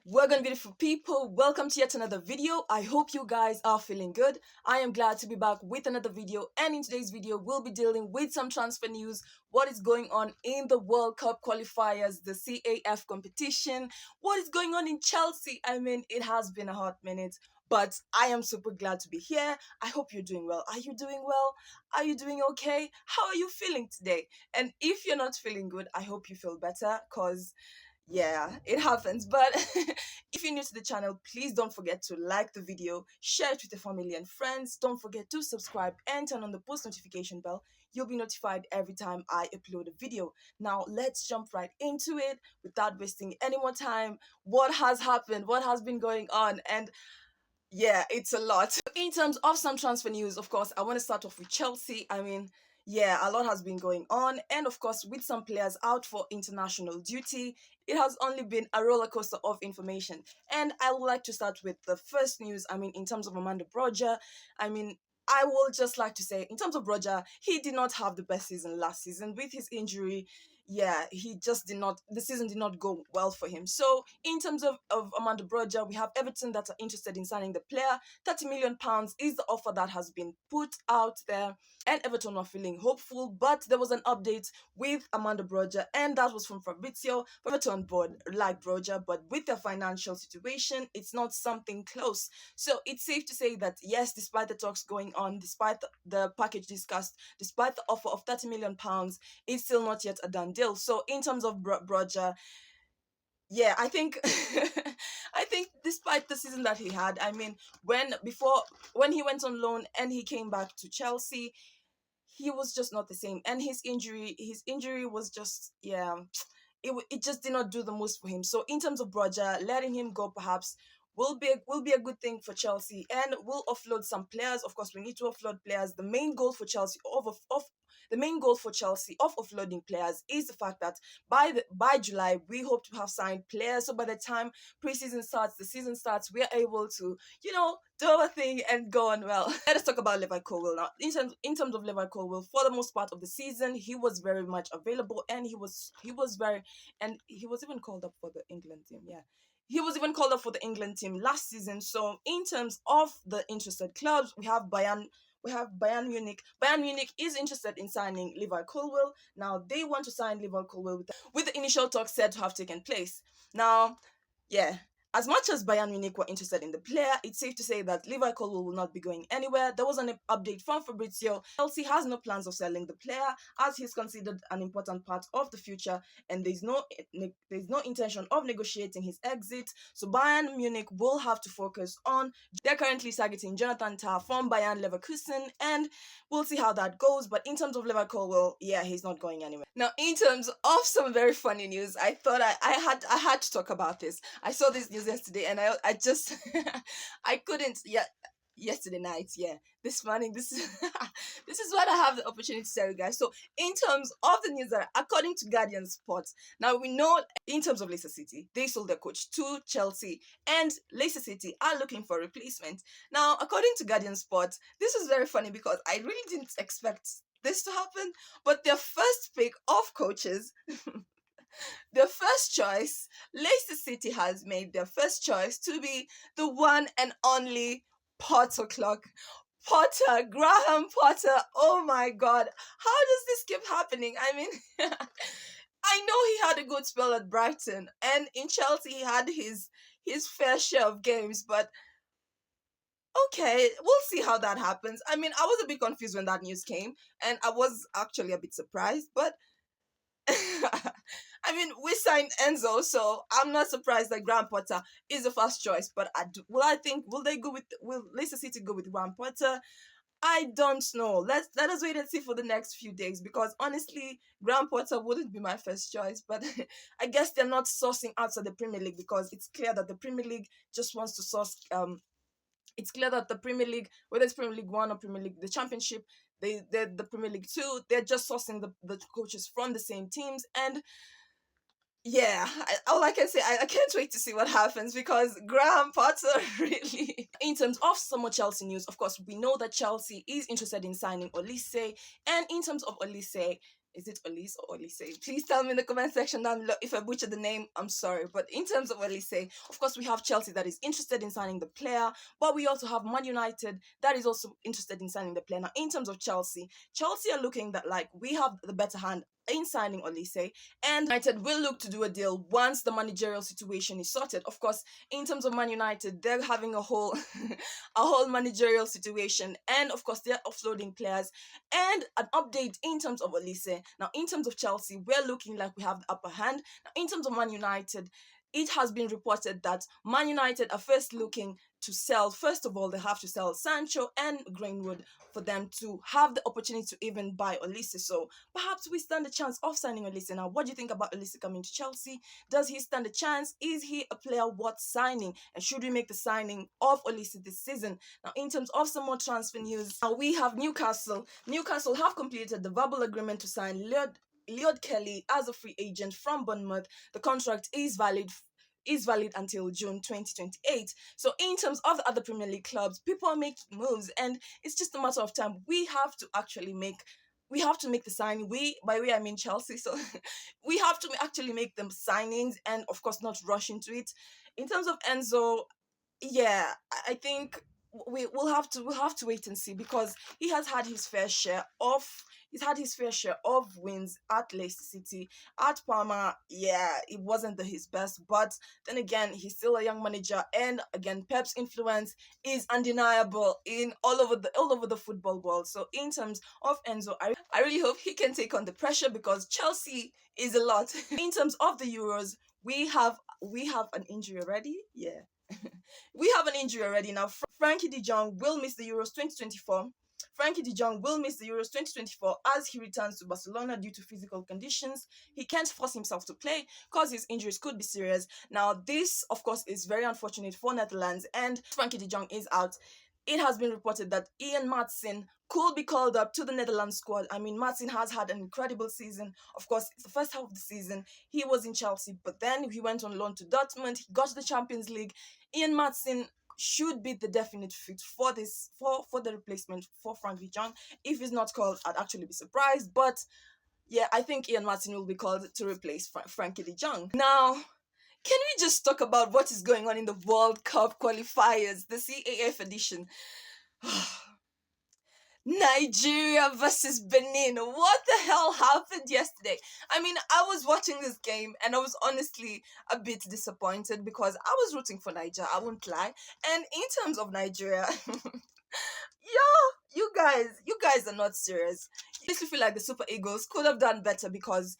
Welcome, beautiful people. Welcome to yet another video. I hope you guys are feeling good. I am glad to be back with another video, and in today's video we'll be dealing with some transfer news, what is going on in the World Cup qualifiers, the CAF competition, what is going on in Chelsea. I mean, it has been a hot minute, but I am super glad to be here. I hope you're doing well. Are you doing well? Are you doing okay? How are you feeling today? And if you're not feeling good, I hope you feel better, because yeah, it happens. But if you're new to the channel, please don't forget to like the video, share it with your family and friends. Don't forget to subscribe and turn on the post notification bell. You'll be notified every time I upload a video. Now let's jump right into it without wasting any more time. What has happened? What has been going on? And yeah, it's a lot. In terms of some transfer news, of course, I want to start off with Chelsea. I mean, yeah, a lot has been going on, and of course, with some players out for international duty, it has only been a roller coaster of information. And I would like to start with the first news. I mean, in terms of Amanda Broja, I mean, I will just like to say, in terms of Broja, he did not have the best season last season with his injury. Yeah, he just did not, the season did not go well for him. So, in terms of Amanda Broja, we have Everton that are interested in signing the player. £30 million is the offer that has been put out there, and Everton were feeling hopeful, but there was an update with Amanda Broja, and that was from Fabrizio. Everton board like Broja, but with their financial situation, it's not something close. So it's safe to say that yes, despite the talks going on, despite the package discussed, despite the offer of £30 million, it's still not yet a done deal. So in terms of Broja, yeah, I think I think despite the season that he had, I mean, when he went on loan and he came back to Chelsea, he was just not the same, and his injury was just, yeah, it just did not do the most for him. So in terms of Broja, letting him go perhaps will be a good thing for Chelsea, and will offload some players. Of course, we need to offload players. The main goal for Chelsea of offloading players is the fact that by July we hope to have signed players. So by the time preseason starts, the season starts, we are able to, do our thing and go on well. Let us talk about Levi Colwill now. In terms of Levi Colwill, for the most part of the season, he was very much available, and he was even called up for the England team. Yeah. He was even called up for the England team last season. So in terms of the interested clubs, we have Bayern Munich. Bayern Munich is interested in signing Levi Colwill. Now they want to sign Levi Colwill with the initial talks said to have taken place. Now, yeah, as much as Bayern Munich were interested in the player, it's safe to say that Levi Colwill will not be going anywhere. There was an update from Fabrizio. Chelsea has no plans of selling the player, as he's considered an important part of the future, and there's no intention of negotiating his exit. So Bayern Munich will have to focus on. They're currently targeting Jonathan Tah from Bayern Leverkusen, and we'll see how that goes. But in terms of Levi Colwill, yeah, he's not going anywhere. Now, in terms of some very funny news, I thought I had to talk about this. I saw this news yesterday, and I just I couldn't. Yeah, yesterday night. Yeah, this morning. This is this is what I have the opportunity to tell you guys. So, in terms of the news, that according to Guardian Sports, now we know in terms of Leicester City, they sold their coach to Chelsea, and Leicester City are looking for replacement. Now, according to Guardian Sports, this is very funny because I really didn't expect this to happen, but their first pick of coaches. Their first choice, Leicester City has made their first choice to be the one and only Potter clock. Potter, Graham Potter. Oh my God. How does this keep happening? I mean, I know he had a good spell at Brighton, and in Chelsea he had his fair share of games, but okay, we'll see how that happens. I mean, I was a bit confused when that news came, and I was actually a bit surprised, but I mean, we signed Enzo, so I'm not surprised that Graham Potter is the first choice. But will Leicester City go with Graham Potter? I don't know. Let us wait and see for the next few days, because honestly, Graham Potter wouldn't be my first choice. But I guess they're not sourcing outside the Premier League, because it's clear that the Premier League just wants to source. It's clear that the Premier League, whether it's Premier League One or Premier League, the Championship, they're the Premier League Two, they're just sourcing the coaches from the same teams. And yeah, all I can say, I can't wait to see what happens, because Graham Potter really. In terms of some more Chelsea news, of course, we know that Chelsea is interested in signing Olise, and in terms of Olise, Is it Elise or Elise? Please tell me in the comment section down below. If I butcher the name, I'm sorry. But in terms of Elise, of course, we have Chelsea that is interested in signing the player, but we also have Man United that is also interested in signing the player. Now, in terms of Chelsea, Chelsea are looking that like we have the better hand in signing Olise, and United will look to do a deal once the managerial situation is sorted. Of course, in terms of Man United, they're having a whole a whole managerial situation, and of course they're offloading players. And an update in terms of Olise. Now, in terms of Chelsea, we're looking like we have the upper hand. Now, in terms of Man United, it has been reported that Man United are first looking to sell. First of all, they have to sell Sancho and Greenwood for them to have the opportunity to even buy Olise. So perhaps we stand a chance of signing Olise. Now, what do you think about Olise coming to Chelsea? Does he stand a chance? Is he a player worth signing? And should we make the signing of Olise this season? Now, in terms of some more transfer news, now we have Newcastle. Newcastle have completed the verbal agreement to sign Leod Kelly as a free agent from Bournemouth. The contract is valid until June 2028. So in terms of the other Premier League clubs, people are making moves, and it's just a matter of time. We have to make the signing. By we I mean Chelsea. So we have to actually make them signings, and of course not rush into it. In terms of Enzo, yeah, I think we'll have to wait and see, because he's had his fair share of wins at Leicester City. At Parma, yeah, it wasn't his best, but then again, he's still a young manager, and again, Pep's influence is undeniable in all over the football world. So in terms of Enzo, I really hope he can take on the pressure, because Chelsea is a lot. In terms of the Euros, we have an injury already. Yeah. We have an injury already now. Frankie de Jong will miss the Euros 2024. Frankie de Jong will miss the Euros 2024 as he returns to Barcelona due to physical conditions. He can't force himself to play because his injuries could be serious. Now, this, of course, is very unfortunate for Netherlands, and Frankie de Jong is out. It has been reported that Ian Maatsen could be called up to the Netherlands squad. I mean, Maatsen has had an incredible season. Of course, it's the first half of the season. He was in Chelsea, but then he went on loan to Dortmund. He got to the Champions League. Ian Maatsen should be the definite fit for the replacement for Frank de Jong. If he's not called, I'd actually be surprised. But yeah, I think Ian Maatsen will be called to replace Frankie de Jong. Now, can we just talk about what is going on in the World Cup qualifiers, the CAF edition? Nigeria versus Benin. What the hell happened yesterday? I mean, I was watching this game and I was honestly a bit disappointed, because I was rooting for Nigeria, I won't lie. And in terms of Nigeria, you guys are not serious. I honestly feel like the Super Eagles could have done better, because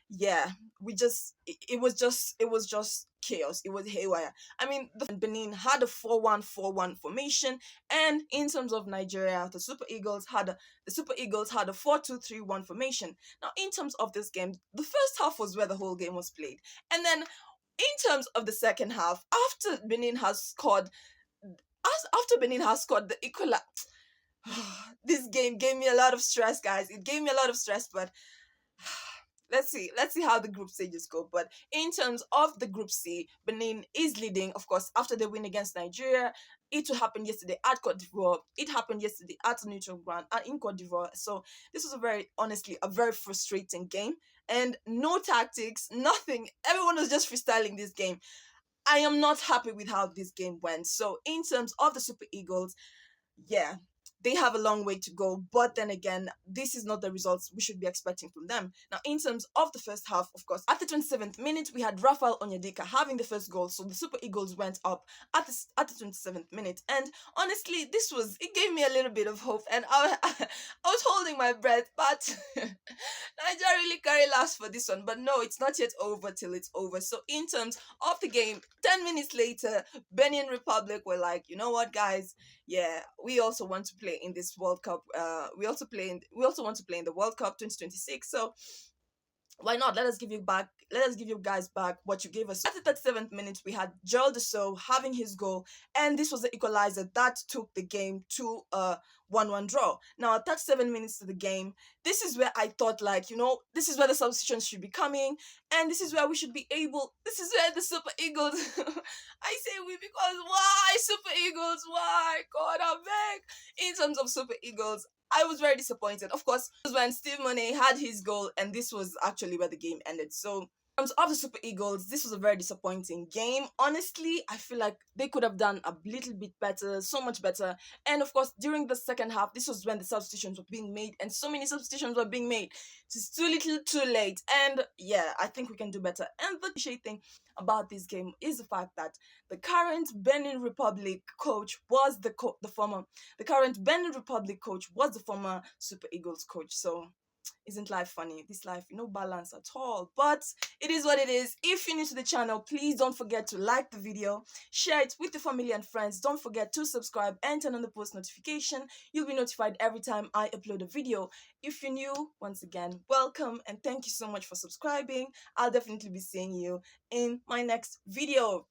yeah, it was just chaos. It was haywire. I mean, the Benin had a 4-1-4-1 formation, and in terms of Nigeria, the Super Eagles had a 4-2-3-1 formation. Now, in terms of this game, the first half was where the whole game was played, and then in terms of the second half, after Benin has scored the equalizer. This game gave me a lot of stress, guys. It gave me a lot of stress, but let's see how the group stages go. But in terms of the group C, Benin is leading, of course, after the win against Nigeria. It happened yesterday at Cote d'Ivoire. It happened yesterday at neutral ground and in Cote d'Ivoire. So this was honestly a very frustrating game, and no tactics, nothing. Everyone was just freestyling this game. I am not happy with how this game went. So in terms of the Super Eagles, yeah, they have a long way to go, but then again, this is not the results we should be expecting from them. Now, in terms of the first half, of course, at the 27th minute, we had Rafael Onyedika having the first goal, so the Super Eagles went up at the 27th minute, and honestly, it gave me a little bit of hope, and I was holding my breath, but Nigeria really carry last for this one. But no, it's not yet over till it's over. So in terms of the game, 10 minutes later, Benin Republic were like, you know what, guys, yeah, we also want to play in this World Cup. We also want to play in the World Cup 2026. So why not? Let us give you guys back what you gave us. At the 37th minute, we had Joel Deso having his goal, and this was the equalizer that took the game to a 1-1 draw. Now, at 37 minutes to the game, this is where I thought, like, this is where the substitutions should be coming, and this is where the Super Eagles, I say we because why Super Eagles? Why? God, I beg. In terms of Super Eagles, I was very disappointed. Of course, it was when Steve Money had his goal, and this was actually where the game ended. So terms of the Super Eagles, this was a very disappointing game. Honestly, I feel like they could have done a little bit better, so much better. And of course, during the second half, this was when the substitutions were being made, and so many substitutions were being made. It's too little, too late. And yeah, I think we can do better. And the cliche thing about this game is the fact that the current Benin Republic coach was the current Benin Republic coach was the former Super Eagles coach. So isn't life funny? This life, no balance at all. But it is what it is. If you're new to the channel, please don't forget to like the video, share it with your family and friends. Don't forget to subscribe and turn on the post notification. You'll be notified every time I upload a video. If you're new, once again, welcome and thank you so much for subscribing. I'll definitely be seeing you in my next video.